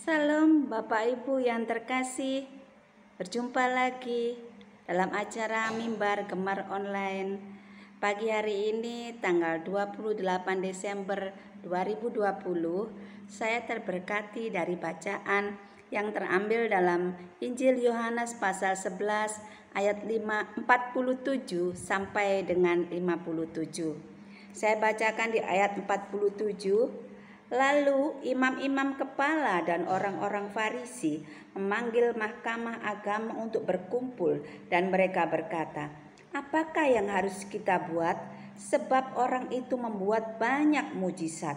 Salam Bapak Ibu yang terkasih, berjumpa lagi dalam acara Mimbar Gemar Online. Pagi hari ini tanggal 28 Desember 2020, saya terberkati dari bacaan yang terambil dalam Injil Yohanes pasal 11 ayat 47 sampai dengan 57. Saya bacakan di ayat 47. Lalu imam-imam kepala dan orang-orang Farisi memanggil mahkamah agama untuk berkumpul, dan mereka berkata, "Apakah yang harus kita buat? Sebab orang itu membuat banyak mujizat.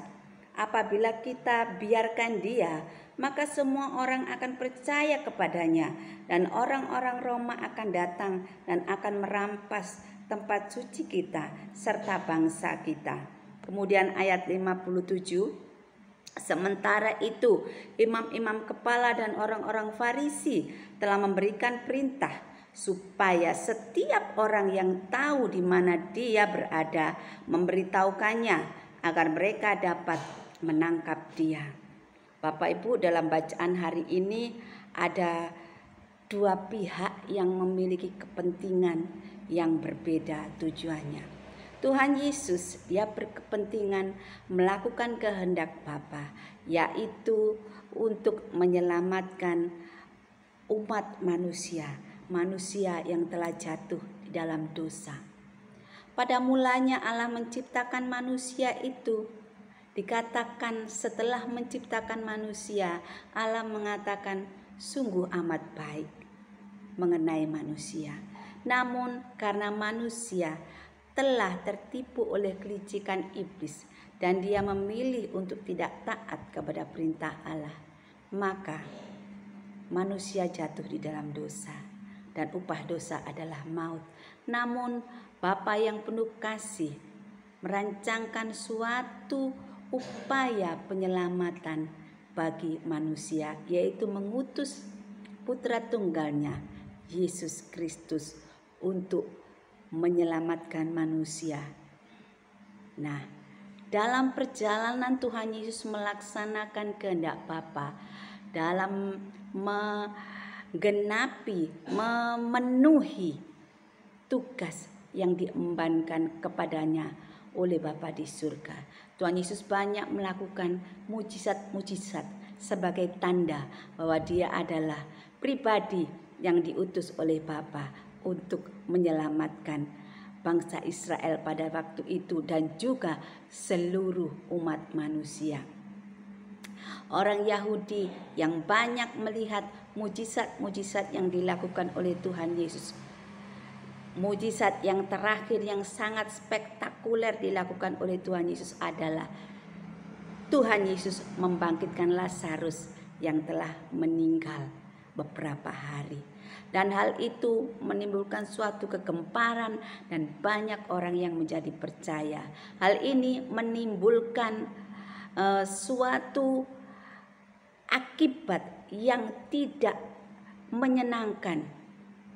Apabila kita biarkan dia, maka semua orang akan percaya kepadanya, dan orang-orang Roma akan datang dan akan merampas tempat suci kita serta bangsa kita." Kemudian ayat 57. Sementara itu, imam-imam kepala dan orang-orang Farisi telah memberikan perintah supaya setiap orang yang tahu di mana dia berada memberitahukannya agar mereka dapat menangkap dia. Bapak Ibu, dalam bacaan hari ini ada dua pihak yang memiliki kepentingan yang berbeda tujuannya. Tuhan Yesus, dia berkepentingan melakukan kehendak Bapa, yaitu untuk menyelamatkan umat manusia yang telah jatuh di dalam dosa. Pada mulanya Allah menciptakan manusia itu. Dikatakan setelah menciptakan manusia, Allah mengatakan sungguh amat baik mengenai manusia. Namun karena manusia telah tertipu oleh kelicikan iblis dan dia memilih untuk tidak taat kepada perintah Allah, maka manusia jatuh di dalam dosa dan upah dosa adalah maut. Namun Bapa yang penuh kasih merancangkan suatu upaya penyelamatan bagi manusia, yaitu mengutus putra tunggalnya Yesus Kristus untuk menyelamatkan manusia. Nah, dalam perjalanan Tuhan Yesus melaksanakan kehendak Bapa dalam memenuhi tugas yang diembankan kepadanya oleh Bapa di surga. Tuhan Yesus banyak melakukan mujizat-mujizat sebagai tanda bahwa dia adalah pribadi yang diutus oleh Bapa untuk menyelamatkan bangsa Israel pada waktu itu dan juga seluruh umat manusia. Orang Yahudi yang banyak melihat mujizat-mujizat yang dilakukan oleh Tuhan Yesus. Mujizat yang terakhir yang sangat spektakuler dilakukan oleh Tuhan Yesus adalah Tuhan Yesus membangkitkan Lazarus yang telah meninggal beberapa hari. Dan hal itu menimbulkan suatu kegemparan dan banyak orang yang menjadi percaya. Hal ini menimbulkan suatu akibat yang tidak menyenangkan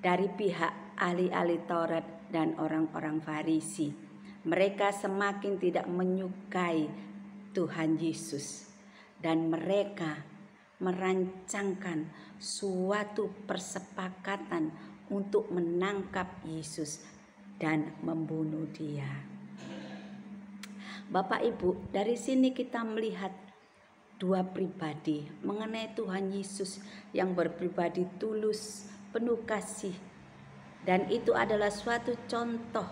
dari pihak ahli-ahli Taurat dan orang-orang Farisi. Mereka semakin tidak menyukai Tuhan Yesus dan mereka merancangkan suatu persepakatan untuk menangkap Yesus dan membunuh dia. Bapak Ibu, dari sini kita melihat dua pribadi mengenai Tuhan Yesus yang berpribadi tulus, penuh kasih, dan itu adalah suatu contoh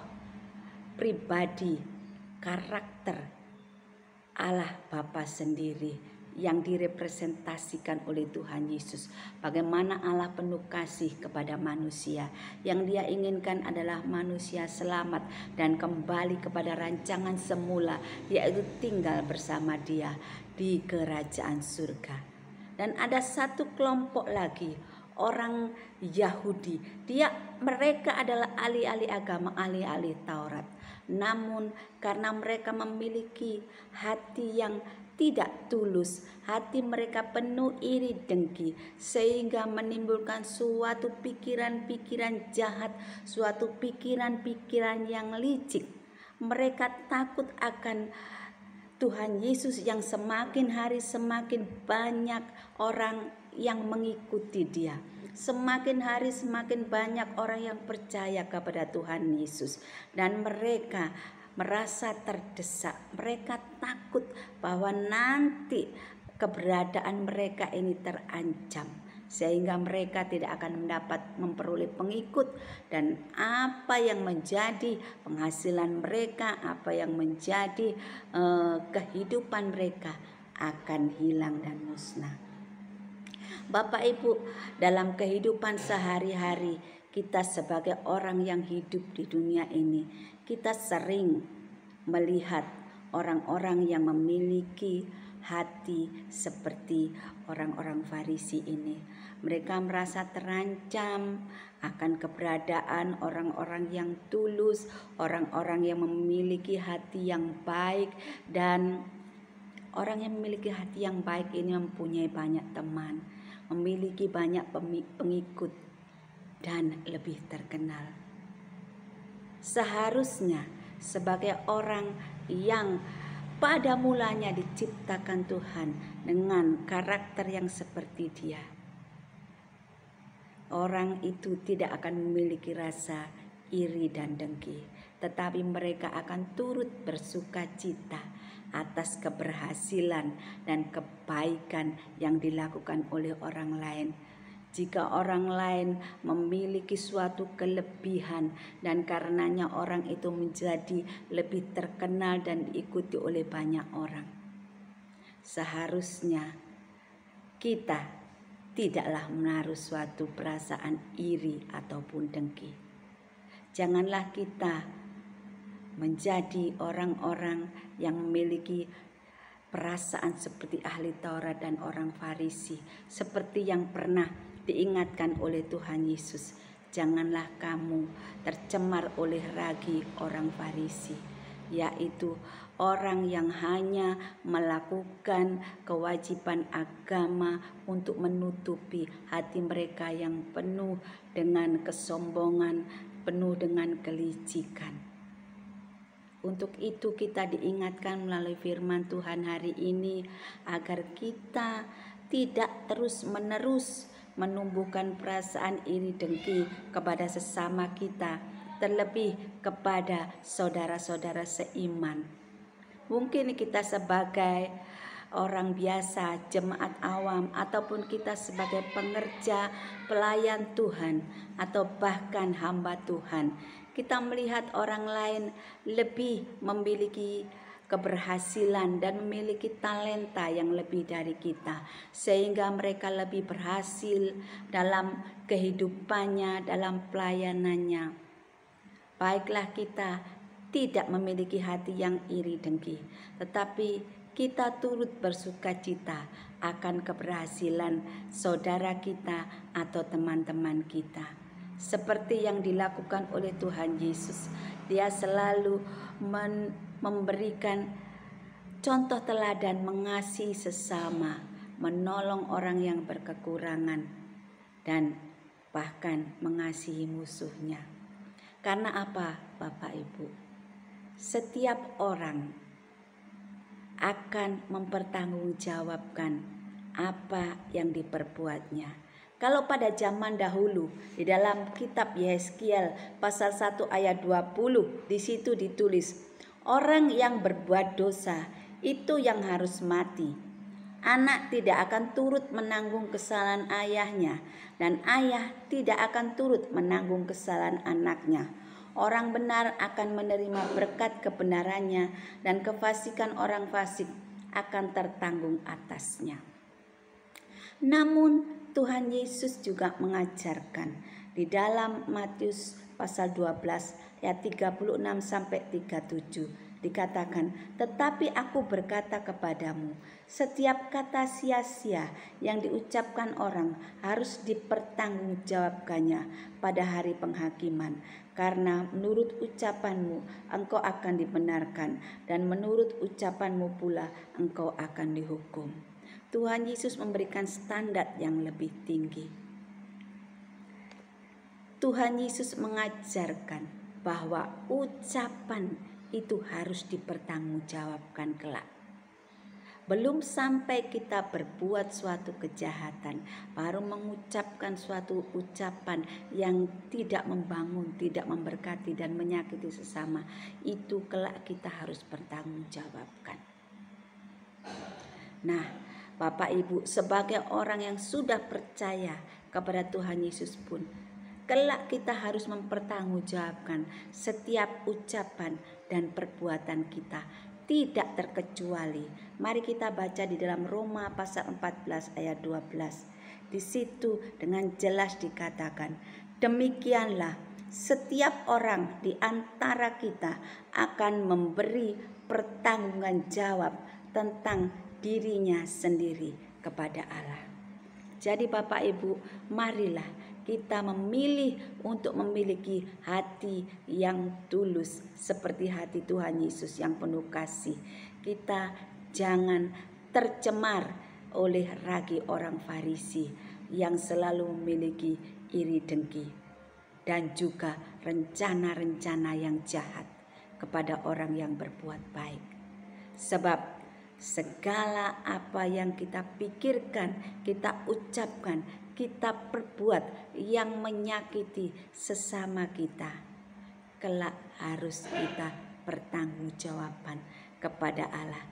pribadi karakter Allah Bapa sendiri yang direpresentasikan oleh Tuhan Yesus. Bagaimana Allah penuh kasih kepada manusia. Yang dia inginkan adalah manusia selamat dan kembali kepada rancangan semula, yaitu tinggal bersama dia di kerajaan surga. Dan ada satu kelompok lagi, orang Yahudi. Mereka adalah ahli-ahli agama, ahli-ahli Taurat. Namun karena mereka memiliki hati yang tidak tulus, hati mereka penuh iri dengki, sehingga menimbulkan suatu pikiran-pikiran jahat, suatu pikiran-pikiran yang licik. Mereka takut akan Tuhan Yesus yang semakin hari semakin banyak orang yang mengikuti Dia. Semakin hari semakin banyak orang yang percaya kepada Tuhan Yesus, dan mereka merasa terdesak. Mereka takut bahwa nanti keberadaan mereka ini terancam, sehingga mereka tidak akan memperoleh pengikut, dan apa yang menjadi penghasilan mereka, apa yang menjadi kehidupan mereka akan hilang dan musnah. Bapak Ibu, dalam kehidupan sehari-hari kita sebagai orang yang hidup di dunia ini, kita sering melihat orang-orang yang memiliki hati seperti orang-orang Farisi ini. Mereka merasa terancam akan keberadaan orang-orang yang tulus, orang-orang yang memiliki hati yang baik, dan orang yang memiliki hati yang baik ini mempunyai banyak teman, memiliki banyak pengikut, dan lebih terkenal. Seharusnya sebagai orang yang pada mulanya diciptakan Tuhan dengan karakter yang seperti Dia, orang itu tidak akan memiliki rasa iri dan dengki, tetapi mereka akan turut bersuka cita atas keberhasilan dan kebaikan yang dilakukan oleh orang lain. Jika orang lain memiliki suatu kelebihan dan karenanya orang itu menjadi lebih terkenal dan diikuti oleh banyak orang, seharusnya kita tidaklah menaruh suatu perasaan iri ataupun dengki. Janganlah kita menjadi orang-orang yang memiliki perasaan seperti ahli Taurat dan orang Farisi, seperti yang pernah diingatkan oleh Tuhan Yesus. Janganlah kamu tercemar oleh ragi orang Farisi, yaitu orang yang hanya melakukan kewajiban agama untuk menutupi hati mereka yang penuh dengan kesombongan, penuh dengan kelicikan. Untuk itu kita diingatkan melalui firman Tuhan hari ini agar kita tidak terus-menerus menumbuhkan perasaan iri dengki kepada sesama kita, terlebih kepada saudara-saudara seiman. Mungkin kita sebagai orang biasa, jemaat awam, ataupun kita sebagai pengerja, pelayan Tuhan, atau bahkan hamba Tuhan, kita melihat orang lain lebih memiliki keberhasilan dan memiliki talenta yang lebih dari kita, sehingga mereka lebih berhasil dalam kehidupannya, dalam pelayanannya. Baiklah kita tidak memiliki hati yang iri dengki, tetapi kita turut bersuka cita akan keberhasilan saudara kita atau teman-teman kita. Seperti yang dilakukan oleh Tuhan Yesus, Dia selalu memberikan contoh teladan mengasihi sesama, menolong orang yang berkekurangan, dan bahkan mengasihi musuhnya. Karena apa, Bapak Ibu? Setiap orang akan mempertanggungjawabkan apa yang diperbuatnya. Kalau pada zaman dahulu di dalam kitab Yeskiel pasal 1 ayat 20, di situ ditulis, orang yang berbuat dosa itu yang harus mati. Anak tidak akan turut menanggung kesalahan ayahnya, dan ayah tidak akan turut menanggung kesalahan anaknya. Orang benar akan menerima berkat kebenarannya, dan kefasikan orang fasik akan tertanggung atasnya. Namun Tuhan Yesus juga mengajarkan di dalam Matius pasal 12 ayat 36 sampai 37 dikatakan, tetapi aku berkata kepadamu, setiap kata sia-sia yang diucapkan orang harus dipertanggungjawabkannya pada hari penghakiman, karena menurut ucapanmu engkau akan dibenarkan, dan menurut ucapanmu pula engkau akan dihukum. Tuhan Yesus memberikan standar yang lebih tinggi. Tuhan Yesus mengajarkan bahwa ucapan itu harus dipertanggungjawabkan kelak. Belum sampai kita berbuat suatu kejahatan, baru mengucapkan suatu ucapan yang tidak membangun, tidak memberkati dan menyakiti sesama, itu kelak kita harus bertanggungjawabkan. Nah, Bapak Ibu, sebagai orang yang sudah percaya kepada Tuhan Yesus pun, kelak kita harus mempertanggungjawabkan setiap ucapan dan perbuatan kita, tidak terkecuali. Mari kita baca di dalam Roma pasal 14 ayat 12. Di situ dengan jelas dikatakan, demikianlah setiap orang di antara kita akan memberi pertanggungjawaban jawab tentang dirinya sendiri kepada Allah. Jadi Bapak Ibu, marilah kita memilih untuk memiliki hati yang tulus seperti hati Tuhan Yesus yang penuh kasih. Kita jangan tercemar oleh ragi orang Farisi yang selalu memiliki iri dengki dan juga rencana-rencana yang jahat kepada orang yang berbuat baik. Sebab segala apa yang kita pikirkan, kita ucapkan, kita perbuat yang menyakiti sesama kita, kelak harus kita pertanggungjawaban kepada Allah,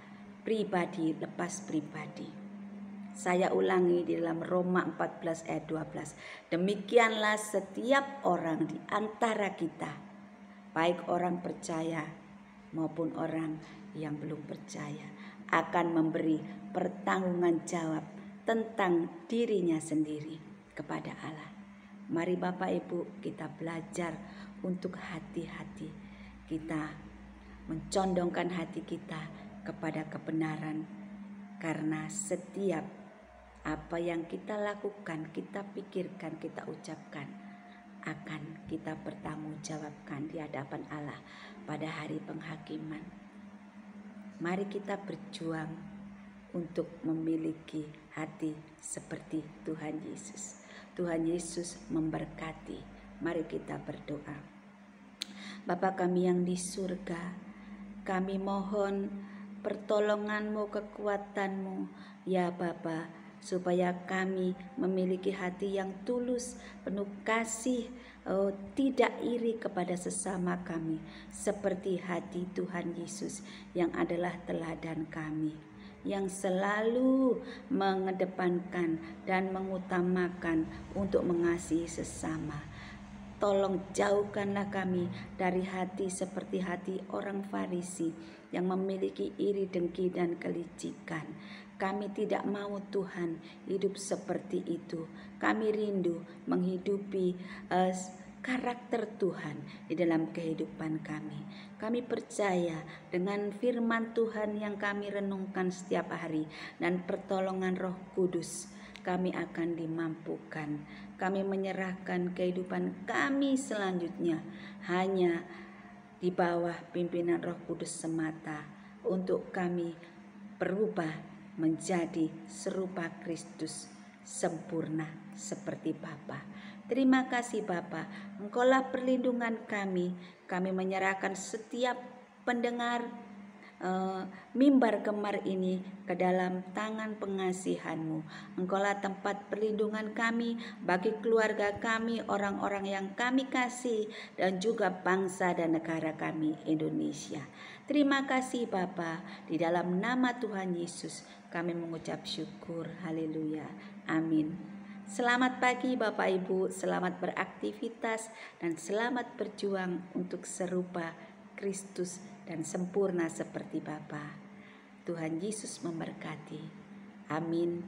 pribadi lepas pribadi. Saya ulangi di dalam Roma 14 ayat 12. Demikianlah setiap orang di antara kita, baik orang percaya maupun orang yang belum percaya, akan memberi pertanggungan jawab tentang dirinya sendiri kepada Allah. Mari Bapak Ibu, kita belajar untuk hati-hati. Kita mencondongkan hati kita kepada kebenaran, karena setiap apa yang kita lakukan, kita pikirkan, kita ucapkan, akan kita pertanggungjawabkan di hadapan Allah pada hari penghakiman. Mari kita berjuang untuk memiliki hati seperti Tuhan Yesus. Tuhan Yesus memberkati. Mari kita berdoa. Bapa kami yang di surga, kami mohon pertolongan-Mu, kekuatan-Mu, ya Bapa, supaya kami memiliki hati yang tulus, penuh kasih, tidak iri kepada sesama kami, seperti hati Tuhan Yesus yang adalah teladan kami, yang selalu mengedepankan dan mengutamakan untuk mengasihi sesama. Tolong jauhkanlah kami dari hati seperti hati orang Farisi yang memiliki iri dengki dan kelicikan. Kami tidak mau Tuhan hidup seperti itu. Kami rindu menghidupi karakter Tuhan di dalam kehidupan kami. Kami percaya dengan firman Tuhan yang kami renungkan setiap hari dan pertolongan Roh Kudus, kami akan dimampukan. Kami menyerahkan kehidupan kami selanjutnya hanya di bawah pimpinan Roh Kudus semata, untuk kami berubah menjadi serupa Kristus, sempurna seperti Bapa. Terima kasih Bapa, Engkaulah perlindungan kami. Kami menyerahkan setiap pendengar mimbar Gemar ini ke dalam tangan pengasihan-Mu. Engkaulah tempat perlindungan kami bagi keluarga kami, orang-orang yang kami kasih, dan juga bangsa dan negara kami Indonesia. Terima kasih Bapa, di dalam nama Tuhan Yesus kami mengucap syukur. Haleluya. Amin. Selamat pagi Bapak Ibu, selamat beraktivitas dan selamat berjuang untuk serupa Kristus dan sempurna seperti Bapa. Tuhan Yesus memberkati. Amin.